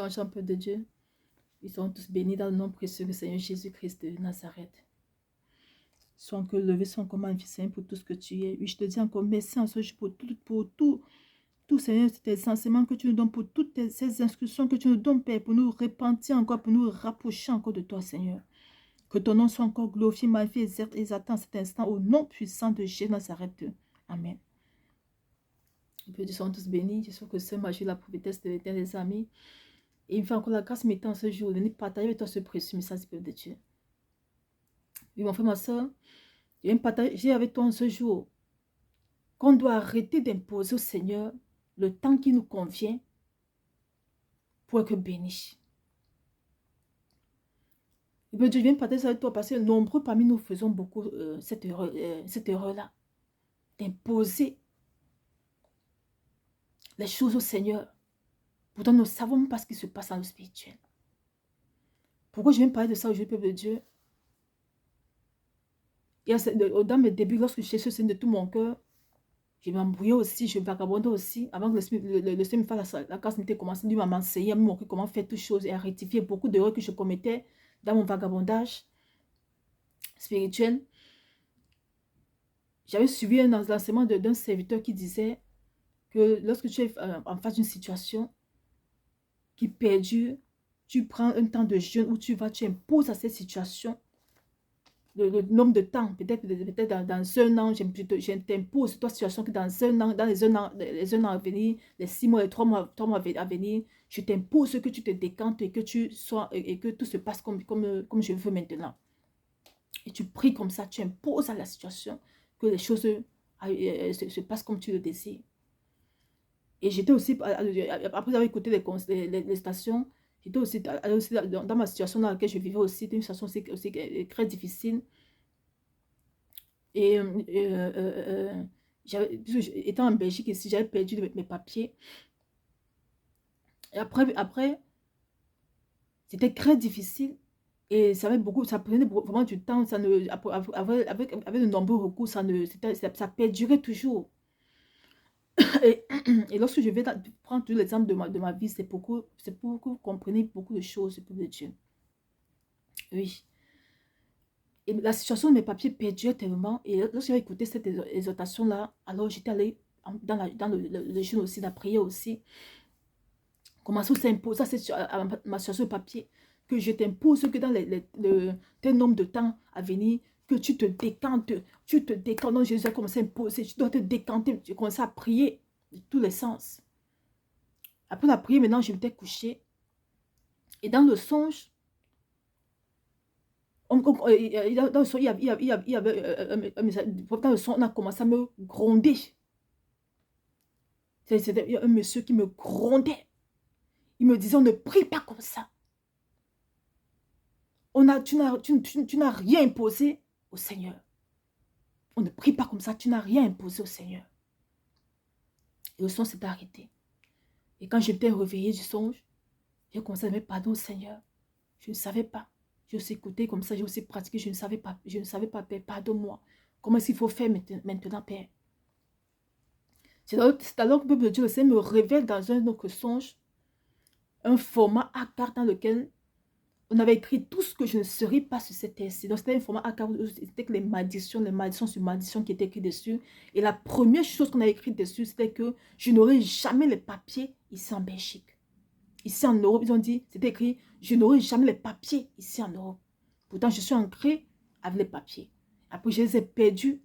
change un peu de Dieu. Ils sont tous bénis dans le nom précieux du Seigneur Jésus-Christ de Nazareth. Sois encore levé, sois encore magnifié, Seigneur, pour tout ce que tu es. Oui, je te dis encore merci en ce jour pour tout, Seigneur, tes enseignements que tu nous donnes, pour toutes ces instructions que tu nous donnes, Père, pour nous repentir encore, pour nous rapprocher encore de toi, Seigneur. Que ton nom soit encore glorifié, magnifié, exalté en cet instant, au nom puissant de Jésus de Nazareth. Amen. Et puis, ils sont tous bénis. Je sais que c'est Magie, la prophétesse de l'Éternel, des amis. Et il me fait encore la grâce mettant ce jour de partager avec toi ce précieux message de Dieu. Oui, mon frère, ma soeur, je viens partager avec toi en ce jour qu'on doit arrêter d'imposer au Seigneur le temps qui nous convient pour être béni. Et bien, je viens partager avec toi parce que nombreux parmi nous faisons beaucoup cette erreur-là, d'imposer les choses au Seigneur. Pourtant, nous ne savons pas ce qui se passe dans le spirituel. Pourquoi je viens parler de ça aujourd'hui, peuple de Dieu? Et dans mes débuts, lorsque je cherchais le Seigneur de tout mon cœur, je m'embrouillais aussi, je vagabondais aussi. Avant que le Seigneur me fasse la grâce, il commencé à m'enseigner, à me montrer comment faire toutes choses et à rectifier beaucoup d'erreurs que je commettais dans mon vagabondage spirituel. J'avais suivi un enseignement d'un serviteur qui disait que lorsque tu es en face d'une situation qui perdure, tu prends un temps de jeûne où tu imposes à cette situation le nombre de temps, peut-être dans un an, je t'impose cette situation que dans un an, dans les un an à venir, les 6 mois, les 3 mois à venir, je t'impose que tu te décantes et que et que tout se passe comme je veux maintenant. Et tu pries comme ça, tu imposes à la situation que les choses se passent comme tu le désires. Et j'étais aussi, après avoir écouté les stations, j'étais aussi dans ma situation dans laquelle je vivais aussi, c'était une situation aussi très difficile. Et étant en Belgique ici, j'avais perdu mes papiers. Et après c'était très difficile. Et ça prenait vraiment du temps. Avec de nombreux recours, ça perdurait toujours. Et lorsque je vais prendre tout l'exemple de ma vie, c'est pour que vous compreniez beaucoup de choses, le peuple de Dieu. Oui. Et la situation de mes papiers perdurait tellement. Et lorsque j'ai écouté cette exhortation-là, alors j'étais allée dans le jeûne aussi, la prière aussi. Comment ça s'impose à ma situation de papier, que je t'impose que dans tel nombre de temps à venir, que tu te décantes. Donc Jésus a commencé à imposer, tu dois te décanter. Tu commences à prier de tous les sens. Après la prière, maintenant, je m'étais couchée. Et dans le songe, dans le son, il y avait un message. Dans le son, on a commencé à me gronder. C'était un monsieur qui me grondait. Il me disait, on ne prie pas comme ça. Tu n'as rien imposé au Seigneur. On ne prie pas comme ça, tu n'as rien imposé au Seigneur. Et le son s'est arrêté. Et quand je m'étais réveillée du songe, j'ai commencé à dire pardon au Seigneur. Je ne savais pas. J'ai aussi écouté comme ça, j'ai aussi pratiqué, je ne savais pas, Père, pardonne-moi. Comment est-ce qu'il faut faire maintenant, Père? C'est alors que le peuple de Dieu, le Seigneur me révèle dans un autre songe, un format A4 dans lequel on avait écrit tout ce que je ne serais pas sur cette terre-ci. Donc, c'était un format A4, c'était que les malédictions sur malédictions qui étaient écrites dessus. Et la première chose qu'on a écrite dessus, c'était que je n'aurais jamais les papiers ici en Belgique. Ici en Europe, ils ont dit, c'était écrit, je n'aurai jamais les papiers ici en Europe. Pourtant, je suis ancrée avec les papiers. Après, je les ai perdus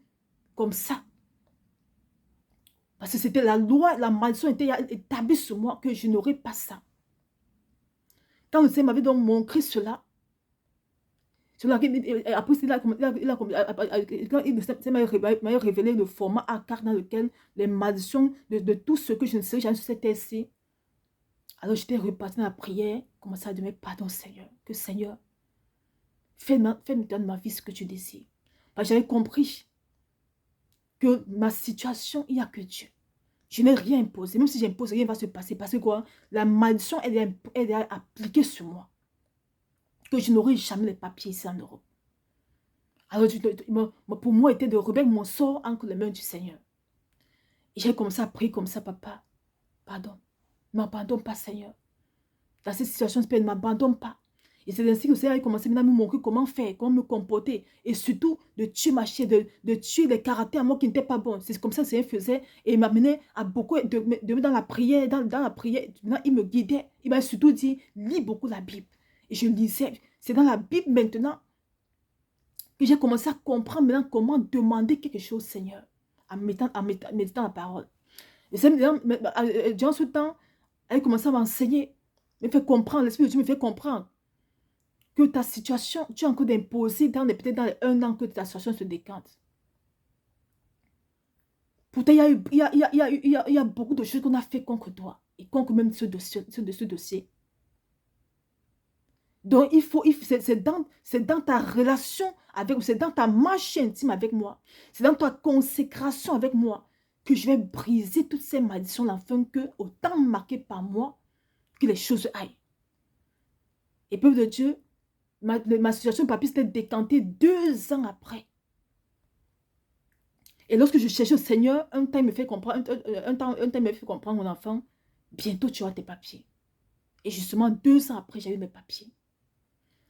comme ça. Parce que c'était la loi, la malédiction était établie sur moi que je n'aurais pas ça. Quand le Seigneur m'avait donc montré cela, après, il m'a révélé le format A4 dans lequel les malédictions de tout ce que je ne sais jamais sur cette terre-ci. Alors j'étais reparti dans la prière, commençais à demander pardon Seigneur, que Seigneur, fais maintenant de ma vie ce que tu désires. Parce que j'avais compris que ma situation, il n'y a que Dieu. Je n'ai rien imposé, même si j'impose, rien ne va se passer. Parce que quoi, la malédiction, elle est appliquée sur moi. Que je n'aurai jamais les papiers ici en Europe. Alors pour moi, était de remettre mon sort entre les mains du Seigneur. Et j'ai commencé à prier comme ça, papa, pardon. Non, pardon pas, Seigneur. dans cette situation, Père, ne m'abandonne pas. Et c'est ainsi que le Seigneur a commencé maintenant à me montrer comment faire, comment me comporter. Et surtout, de tuer ma chair, de tuer les caractères à moi qui n'étaient pas bons. C'est comme ça que le Seigneur faisait. Et il m'amenait à beaucoup, de me dans la prière, dans la prière. Maintenant, il me guidait. Il m'a surtout dit, lis beaucoup la Bible. Et je lisais. C'est dans la Bible maintenant que j'ai commencé à comprendre maintenant comment demander quelque chose au Seigneur. En méditant la parole. Et c'est durant ce temps, elle commençait à m'enseigner. Me fait comprendre, l'Esprit de Dieu me fait comprendre que ta situation, tu es encore d'imposer peut-être dans les 1 an que ta situation se décante. Pourtant, il y a beaucoup de choses qu'on a fait contre toi et contre même ce dossier. Donc, c'est dans ta relation avec moi, c'est dans ta marche intime avec moi, c'est dans ta consécration avec moi que je vais briser toutes ces malédictions afin que, au temps marqué par moi, que les choses aillent. Et peuple de Dieu, ma situation papier s'était décantée 2 ans après. Et lorsque je cherchais au Seigneur, un temps il me fait comprendre, un temps il me fait comprendre, mon enfant, bientôt tu auras tes papiers. Et justement, 2 ans après, j'ai eu mes papiers.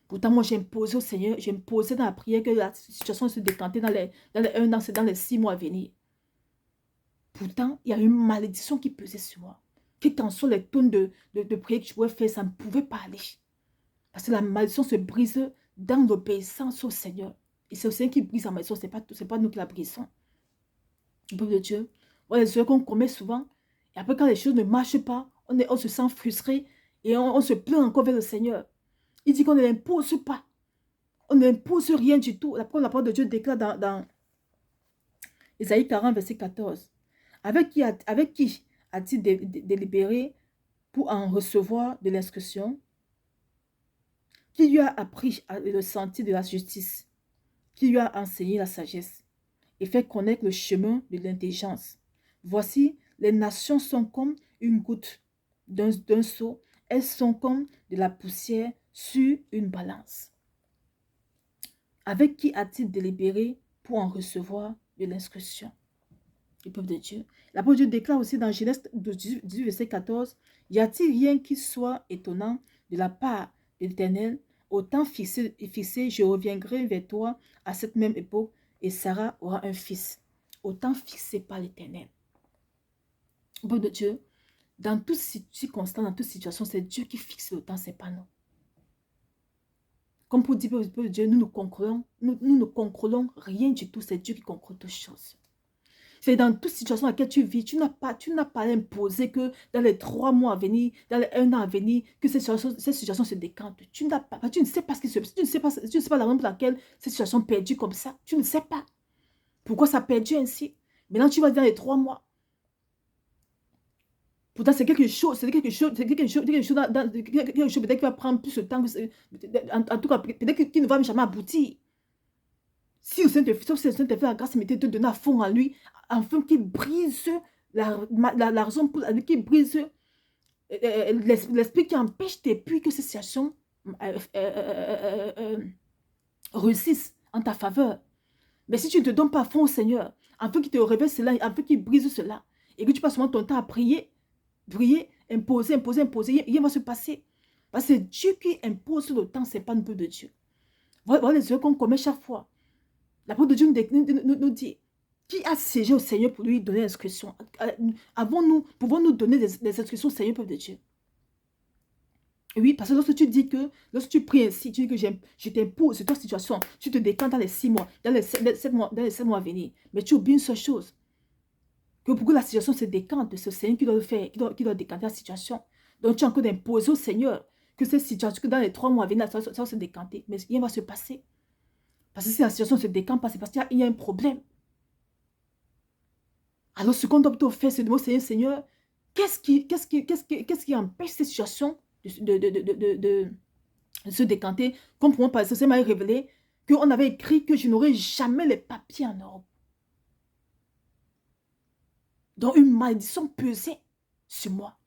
Pourtant, moi, j'ai imposé au Seigneur, j'ai imposé dans la prière que la situation se décantait dans les 1 an, c'est dans les 6 mois à venir. Pourtant, il y a une malédiction qui pesait sur moi. Quelles qu'en soient les tonnes de prière que je pouvais faire, ça ne pouvait pas aller. Parce que la malédiction se brise dans l'obéissance au Seigneur. Et c'est au Seigneur qui brise la malédiction, ce n'est pas nous qui la brisons. Le peuple de Dieu. Voilà les erreurs qu'on commet souvent. Et après, quand les choses ne marchent pas, on se sent frustré et on se plaint encore vers le Seigneur. Il dit qu'on ne l'impose pas. On n'impose rien du tout. La parole de Dieu déclare dans Ésaïe 40, verset 14. Avec qui a-t-il délibéré pour en recevoir de l'instruction? Qui lui a appris le sentier de la justice? Qui lui a enseigné la sagesse et fait connaître le chemin de l'intelligence? Voici, les nations sont comme une goutte d'un seau. Elles sont comme de la poussière sur une balance. Avec qui a-t-il délibéré pour en recevoir de l'instruction? Le peuple de Dieu. La parole de Dieu déclare aussi dans Genèse 18, verset 14, « Y a-t-il rien qui soit étonnant de la part de l'Éternel? Au temps fixé, je reviendrai vers toi à cette même époque, et Sarah aura un fils. » Au temps fixé par l'Éternel. Le peuple de Dieu, dans toute circonstance, dans toute situation, c'est Dieu qui fixe le temps, ce n'est pas nous. Comme pour dire au peuple de Dieu, nous ne contrôlons rien du tout, c'est Dieu qui contrôle toutes choses. C'est dans toute situation dans laquelle tu vis, tu n'as pas imposé que dans les 3 mois à venir, dans les 1 an à venir, que cette situation se décante. Tu ne sais pas ce qui se passe, tu ne sais pas la raison pour laquelle cette situation est perdue comme ça. Tu ne sais pas pourquoi ça a perdu ainsi. Maintenant, tu vas dans les 3 mois. Pourtant, c'est quelque chose peut-être qui va prendre plus de temps. En tout cas, peut-être qu'il ne va jamais aboutir. Si le Seigneur te fait la grâce, mais te donne à fond à lui, afin qu'il brise la raison, qu'il brise l'esprit qui empêche tes puits que ces situations réussissent en ta faveur. Mais si tu ne te donnes pas à fond au Seigneur, afin qu'il te révèle cela, afin qu'il brise cela, et que tu passes ton temps à prier, imposer, rien va se passer. Parce que c'est Dieu qui impose le temps, ce n'est pas le peuple de Dieu. Voilà les erreurs qu'on commet chaque fois. La parole de Dieu nous dit, qui a siégé au Seigneur pour lui donner l'instruction? Pouvons-nous donner des instructions au Seigneur, peuple de Dieu? Oui, parce que lorsque tu pries ainsi, tu dis que je t'impose cette situation, tu te décantes dans les 6 mois, dans les 7 mois à venir. Mais tu oublies une seule chose, que pour que la situation se décante, c'est le Seigneur qui doit le faire, qui doit décanter la situation. Donc tu as encore d'imposer au Seigneur que cette situation, que dans les 3 mois à venir, ça va se décanter. Mais rien va se passer. Parce que si la situation ne se décante pas, c'est parce qu'il y a un problème. Alors ce qu'on doit plutôt faire, c'est de demander au Seigneur, qu'est-ce qui empêche cette situation de se décanter? Comme pour moi, parce que ça m'a révélé qu'on avait écrit que je n'aurais jamais les papiers en Europe. Donc une malédiction pesait sur moi,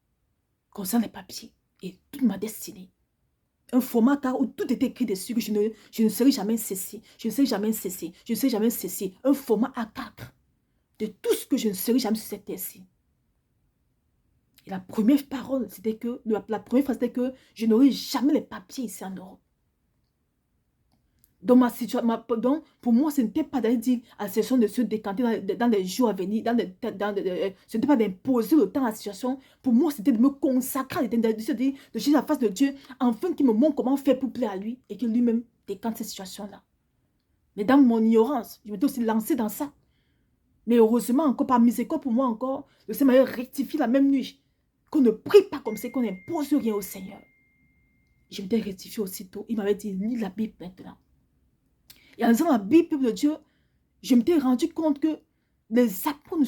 concernant les papiers et toute ma destinée. Un format car où tout était écrit dessus, que je ne serai jamais ceci, je ne serai jamais ceci, je ne serai jamais ceci. Un format A4 de tout ce que je ne serai jamais sur cette terre-ci. Et la première parole, c'était que, la première phrase, c'était que je n'aurai jamais les papiers ici en Europe. Dans ma situation, donc pour moi, ce n'était pas d'aller dire à la situation de se décanter dans les jours à venir, ce n'était pas d'imposer le temps à la situation. Pour moi, c'était de me consacrer, de chercher la face de Dieu, afin qu'il me montre comment faire pour plaire à lui et qu'il lui-même décante cette situation-là. Mais dans mon ignorance, je m'étais aussi lancé dans ça. Mais heureusement, encore par miséricorde pour moi encore, le Seigneur m'a rectifié la même nuit. Qu'on ne prie pas comme ça, qu'on n'impose rien au Seigneur. Je m'étais rectifié aussitôt. Il m'avait dit, lis la Bible maintenant. Et en lisant la Bible, peuple de Dieu, je m'étais rendu compte que les apôtres,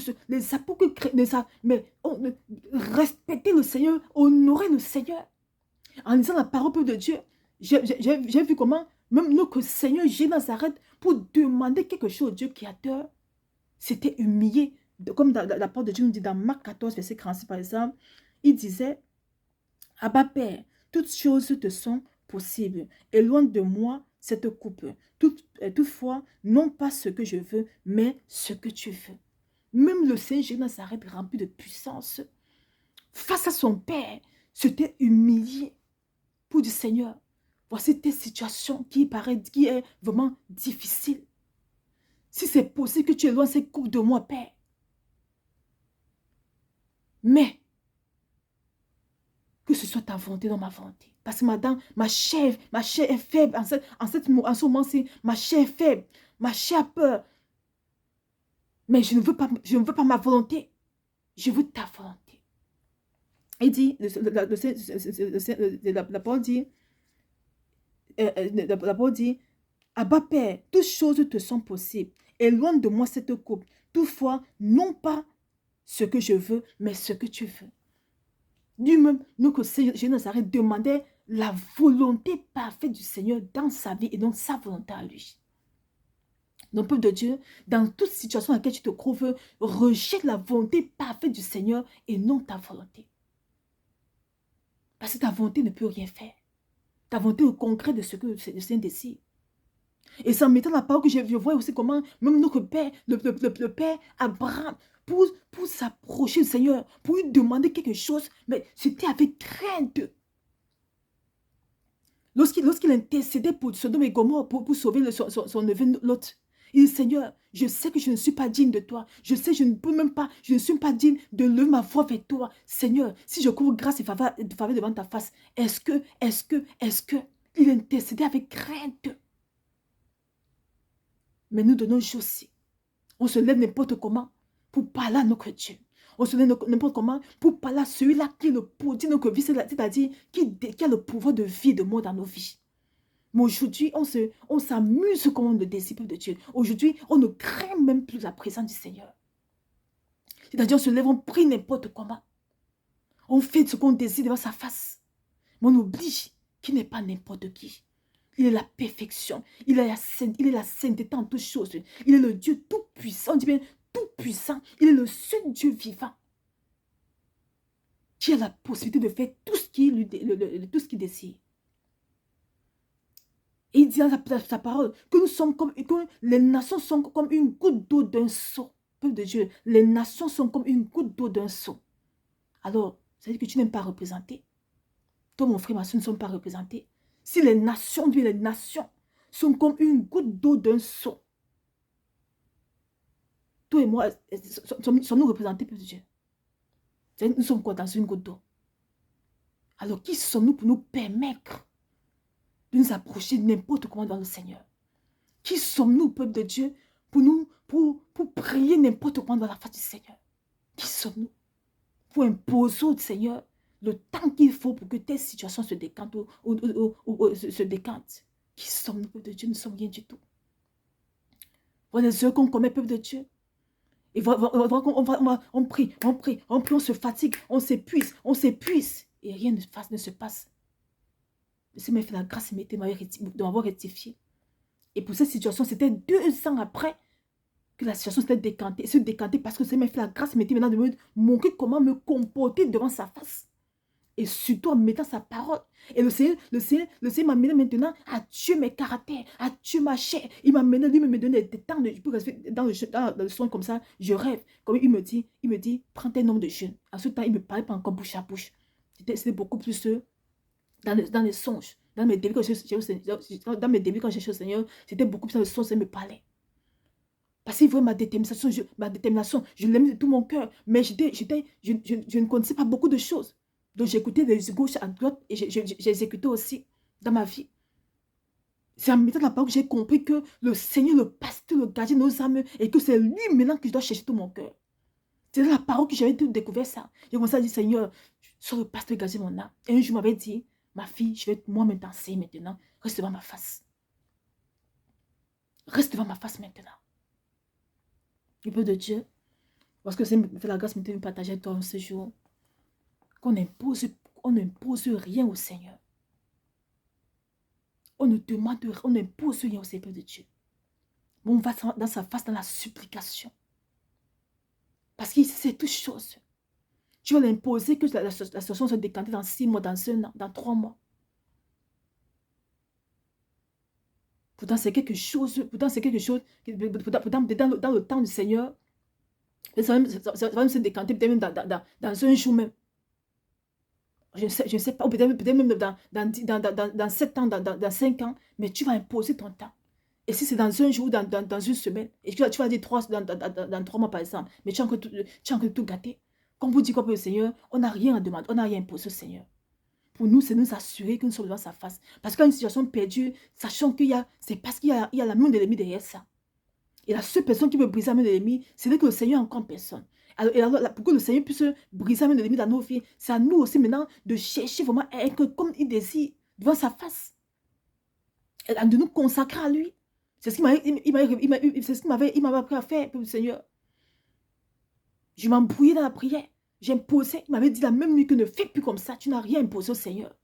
respecter le Seigneur, honorer le Seigneur. En lisant la parole, peuple de Dieu, j'ai vu comment, même notre Seigneur Jésus Nazareth, pour demander quelque chose au Dieu créateur, c'était humilié. Comme la parole de Dieu nous dit dans Marc 14, verset 46 par exemple, il disait, Abba Père, toutes choses te sont possibles. Éloigne de moi cette coupe. Toutefois, non pas ce que je veux, mais ce que tu veux. Même le Seigneur Jésus Nazareth, rempli de puissance, face à son Père, s'était humilié pour dire, Seigneur, voici tes situations qui est vraiment difficile. Si c'est possible que tu éloignes cette coupe de moi, Père. Mais, que ce soit ta volonté dans ma volonté. Parce que madame, ma chair est faible. En ce moment-ci, ma chair est faible. Ma chair a peur. Mais je ne veux pas ma volonté. Je veux ta volonté. Il dit, la parole dit, Abba Père, toutes choses te sont possibles. Éloigne de moi cette coupe. Toutefois, non pas ce que je veux, mais ce que tu veux. Lui-même, nous que Jésus Nazareth demandait la volonté parfaite du Seigneur dans sa vie et non sa volonté à lui. Donc, peuple de Dieu, dans toute situation dans laquelle tu te trouves, rejette la volonté parfaite du Seigneur et non ta volonté. Parce que ta volonté ne peut rien faire. Ta volonté est au concret de ce que le Seigneur décide. Et c'est en mettant la parole que je vois aussi comment même notre Père, le Père Abraham, pour s'approcher du Seigneur, pour lui demander quelque chose, mais c'était avec crainte. Lorsqu'il intercédait pour Sodome et Gomorrhe, pour sauver son neveu Lot, il dit, Seigneur, je sais que je ne suis pas digne de toi. Je sais que je ne suis pas digne de lever ma foi vers toi. Seigneur, si je cours grâce et faveur devant ta face, est-ce que, il intercédait avec crainte. Mais nous donnons aussi. On se lève n'importe comment pour parler à notre Dieu. On se lève n'importe comment pour parler à celui-là qui est le produit de notre vie, c'est-à-dire qui a le pouvoir de vie et de mort dans nos vies. Mais aujourd'hui, on s'amuse comme on le disciple de Dieu. Aujourd'hui, on ne craint même plus la présence du Seigneur. C'est-à-dire, on se lève, on prie n'importe comment. On fait ce qu'on désire devant sa face. Mais on oublie qu'il n'est pas n'importe qui. Il est la perfection. Il est la sainteté en toutes choses. Il est le Dieu tout-puissant. On dit bien tout-puissant. Il est le seul Dieu vivant qui a la possibilité de faire tout ce qu'il décide. Et il dit dans sa parole que les nations sont comme une goutte d'eau d'un seau. Peuple de Dieu, les nations sont comme une goutte d'eau d'un seau. Alors, ça veut dire que tu n'aimes pas représenter. Toi, mon frère, ma soeur, ne sommes pas représentés. Si les nations sont comme une goutte d'eau d'un seau, toi et moi, sommes-nous représentés, peuple de Dieu? Nous sommes quoi dans une goutte d'eau? Alors, qui sommes-nous pour nous permettre de nous approcher n'importe comment dans le Seigneur? Qui sommes-nous, peuple de Dieu, pour prier n'importe comment dans la face du Seigneur? Qui sommes-nous pour imposer au Seigneur le temps qu'il faut pour que tes situations se décantent ou se décantent? Qui sommes-nous, peuple de Dieu? Nous ne sommes rien du tout. Voilà les heures qu'on commet, peuple de Dieu. Et on prie, on se fatigue, on s'épuise, et rien ne se passe. Le Seigneur m'a fait la grâce de m'avoir rectifié. Et pour cette situation, c'était 2 ans après que la situation s'était décantée. Se décanter parce que le Seigneur m'a fait la grâce maintenant de me montrer comment me comporter devant sa face. Et surtout en mettant sa parole. Et le Seigneur m'a mené maintenant à tuer mes caractères, à tuer ma chair. Il m'a mené, lui me donne des temps de, dans le son comme ça, je rêve. Comme il me dit, prends tes noms de jeûne. En ce temps, il ne me parlait pas encore bouche à bouche. C'était beaucoup plus dans les songes. Dans mes débuts quand j'ai au Seigneur, c'était beaucoup plus dans le songe, il me parlait. Parce qu'il voit ma détermination, je l'aime de tout mon cœur. Mais je ne connaissais pas beaucoup de choses. Donc j'écoutais de gauche à droite et j'exécutais aussi dans ma vie. C'est en mettant la parole que j'ai compris que le Seigneur, le pasteur, le gardien de nos âmes, et que c'est lui maintenant que je dois chercher tout mon cœur. C'est dans la parole que j'avais tout découvert ça. J'ai commencé à dire, Seigneur, sois le pasteur, le gardien de mon âme. Et un jour, m'avait dit, ma fille, je vais moi-même danser maintenant. Reste devant ma face. Reste devant ma face maintenant. Le peuple de Dieu, parce que c'est me fait la grâce de partager avec toi ce jour, qu'on n'impose rien au Seigneur. On ne demande rien, on n'impose rien au Seigneur de Dieu. Mais on va dans sa face dans la supplication. Parce qu'il sait toutes choses. Tu vas l'imposer que la situation se décante dans 6 mois, dans 1 an, dans 3 mois. Pourtant, c'est quelque chose, pourtant, dans le temps du Seigneur, ça va même se décanter, peut-être même dans un jour même. Je ne sais pas, peut-être même dans 7 ans, dans 5 ans, mais tu vas imposer ton temps. Et si c'est dans un jour, dans une semaine, et tu vas dire dans 3 mois par exemple, mais tu as encore tout gâté. Comme vous dites quoi pour le Seigneur, on n'a rien à demander, on n'a rien à imposer au Seigneur. Pour nous, c'est nous assurer que nous sommes devant sa face. Parce qu'il y a une situation perdue, sachant c'est parce qu'il y a la main de l'ennemi derrière ça. Et la seule personne qui peut briser la main de l'ennemi, c'est que le Seigneur encore personne. Alors, pour que le Seigneur puisse briser la main de l'ennemi dans nos vies, c'est à nous aussi maintenant de chercher vraiment à être comme il désire devant sa face. Et de nous consacrer à lui. C'est ce qu'il m'avait appris à faire pour le Seigneur. Je m'embrouillais dans la prière. J'imposais. Il m'avait dit la même nuit que ne fais plus comme ça. Tu n'as rien imposé au Seigneur.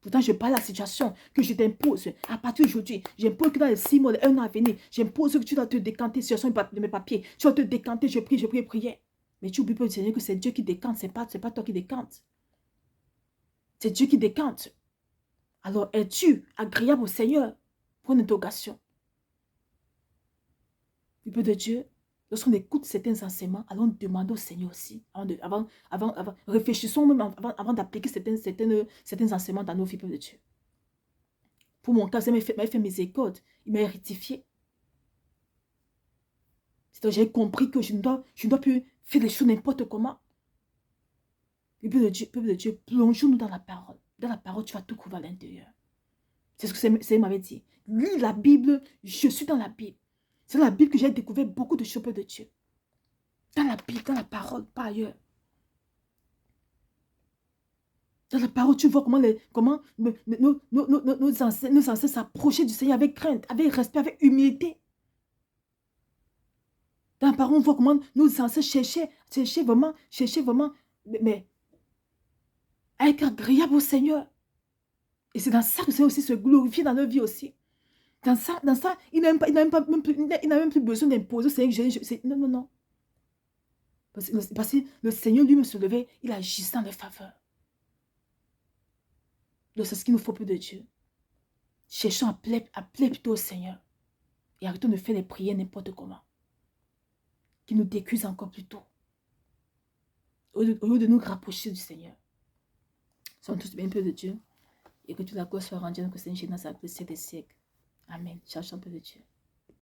Pourtant, je parle de la situation que je t'impose. À partir d'aujourd'hui, j'impose que dans les 6 mois, les 1 an à venir, j'impose que tu dois te décanter sur de mes papiers. Tu dois te décanter, je prie, prière. Mais tu oublies pas, Seigneur, que c'est Dieu qui décante, c'est pas toi qui décante. C'est Dieu qui décante. Alors, es-tu agréable au Seigneur? Pour une interrogation. Le peu de Dieu, lorsqu'on écoute certains enseignements, allons demander au Seigneur aussi. Réfléchissons même avant d'appliquer certains enseignements dans nos vies, peu de Dieu. Pour mon cas, il m'a fait miséricorde. Il m'a rectifié. C'est-à-dire j'ai compris que je ne dois plus faire les choses n'importe comment. Le peuple de Dieu, plongeons-nous dans la parole. Dans la parole, tu vas tout couvrir à l'intérieur. C'est ce que Seigneur m'avait dit. Lis la Bible, je suis dans la Bible. C'est dans la Bible que j'ai découvert beaucoup de choses de Dieu. Dans la Bible, dans la parole, pas ailleurs. Dans la parole, tu vois comment nos ancêtres s'approchaient du Seigneur avec crainte, avec respect, avec humilité. Dans la parole, on voit comment nos ancêtres cherchaient vraiment, mais à être agréable au Seigneur. Et c'est dans ça que le Seigneur aussi se glorifie dans notre vie aussi. Dans ça, il n'a même plus besoin d'imposer au Seigneur. Non. Parce que le Seigneur lui-même se levait, il agissait en leur faveur. Donc c'est ce qu'il nous faut plus de Dieu. Cherchons à plaire plutôt au Seigneur. Et arrêtons de faire les prières n'importe comment. Qui nous décuise encore plus tôt. Au lieu de nous rapprocher du Seigneur. Soyons tous bien peu de Dieu. Et que toute la gloire soit rendue à notre Seigneur dans sa des siècles. Amen. Cherchons un peu de Dieu.